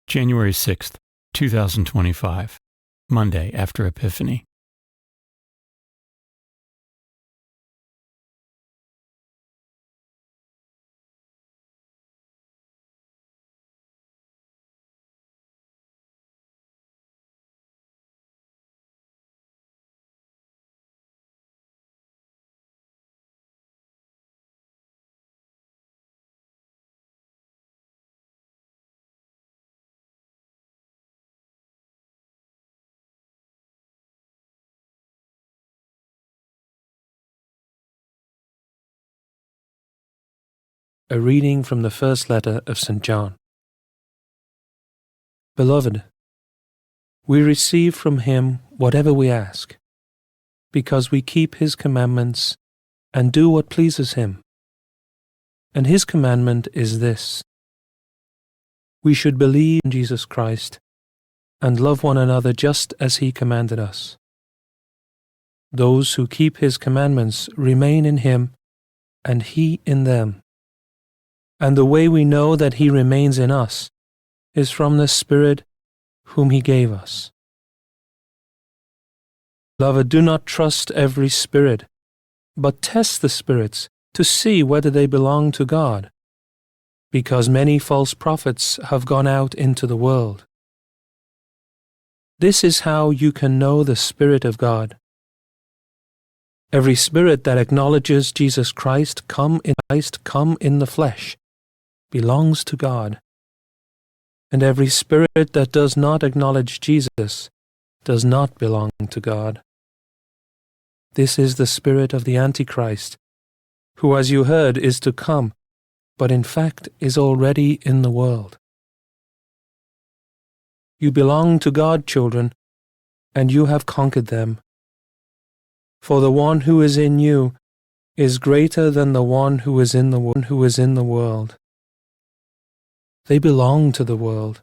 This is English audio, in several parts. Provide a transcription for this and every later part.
January 6th, 2025, Monday after Epiphany. A reading from the first letter of St. John. Beloved, we receive from him whatever we ask, because we keep his commandments and do what pleases him. And his commandment is this: we should believe in Jesus Christ and love one another just as he commanded us. Those who keep his commandments remain in him and he in them. And the way we know that he remains in us is from the Spirit whom he gave us. Beloved, do not trust every spirit, but test the spirits to see whether they belong to God, because many false prophets have gone out into the world. This is how you can know the Spirit of God. Every spirit that acknowledges Jesus Christ come in the flesh belongs to God, and every spirit that does not acknowledge Jesus does not belong to God. This is the spirit of the Antichrist, who, as you heard, is to come, but in fact is already in the world. You belong to God, children, and you have conquered them. For the one who is in you is greater than the one who is in the world. They belong to the world.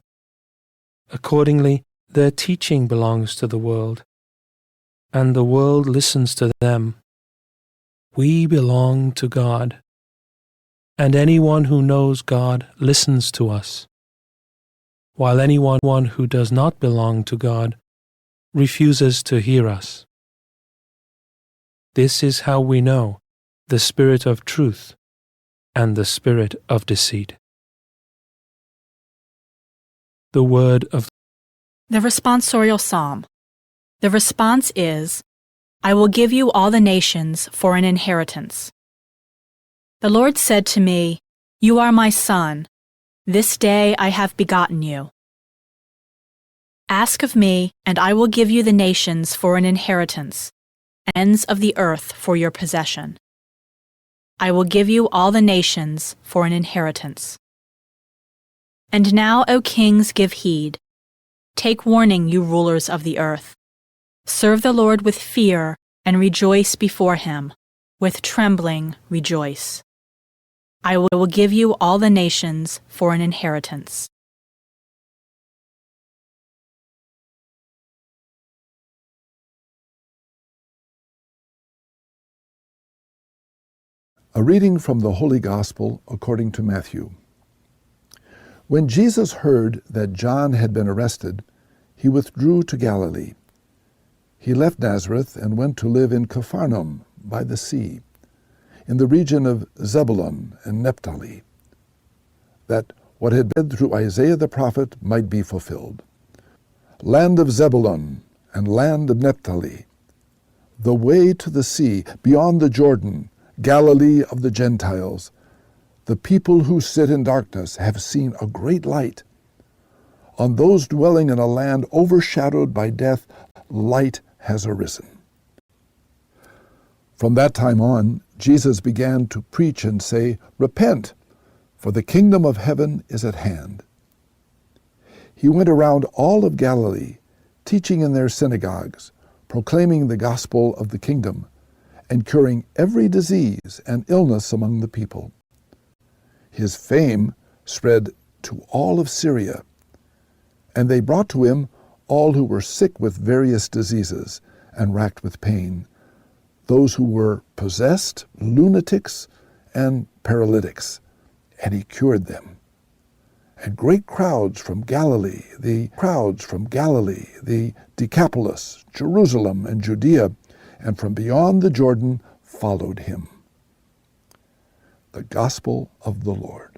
Accordingly, their teaching belongs to the world, and the world listens to them. We belong to God, and anyone who knows God listens to us, while anyone who does not belong to God refuses to hear us. This is how we know the spirit of truth and the spirit of deceit. The word of the responsorial psalm. The response is, I will give you all the nations for an inheritance. The Lord said to me, You are my son. This day I have begotten you. Ask of me, and I will give you the nations for an inheritance, ends of the earth for your possession. I will give you all the nations for an inheritance. And now, O kings, give heed. Take warning, you rulers of the earth. Serve the Lord with fear and rejoice before him. With trembling rejoice. I will give you all the nations for an inheritance. A reading from the Holy Gospel according to Matthew. When Jesus heard that John had been arrested, he withdrew to Galilee. He left Nazareth and went to live in Capharnaum by the sea, in the region of Zebulun and Naphtali, that what had been through Isaiah the prophet might be fulfilled. Land of Zebulun and land of Naphtali, the way to the sea beyond the Jordan, Galilee of the Gentiles. The people who sit in darkness have seen a great light. On those dwelling in a land overshadowed by death, light has arisen. From that time on, Jesus began to preach and say, Repent, for the kingdom of heaven is at hand. He went around all of Galilee, teaching in their synagogues, proclaiming the gospel of the kingdom, and curing every disease and illness among the people. His fame spread to all of Syria, and they brought to him all who were sick with various diseases and racked with pain, those who were possessed, lunatics, and paralytics, and he cured them. and great crowds from Galilee, the Decapolis, Jerusalem, and Judea, and from beyond the Jordan followed him. The Gospel of the Lord.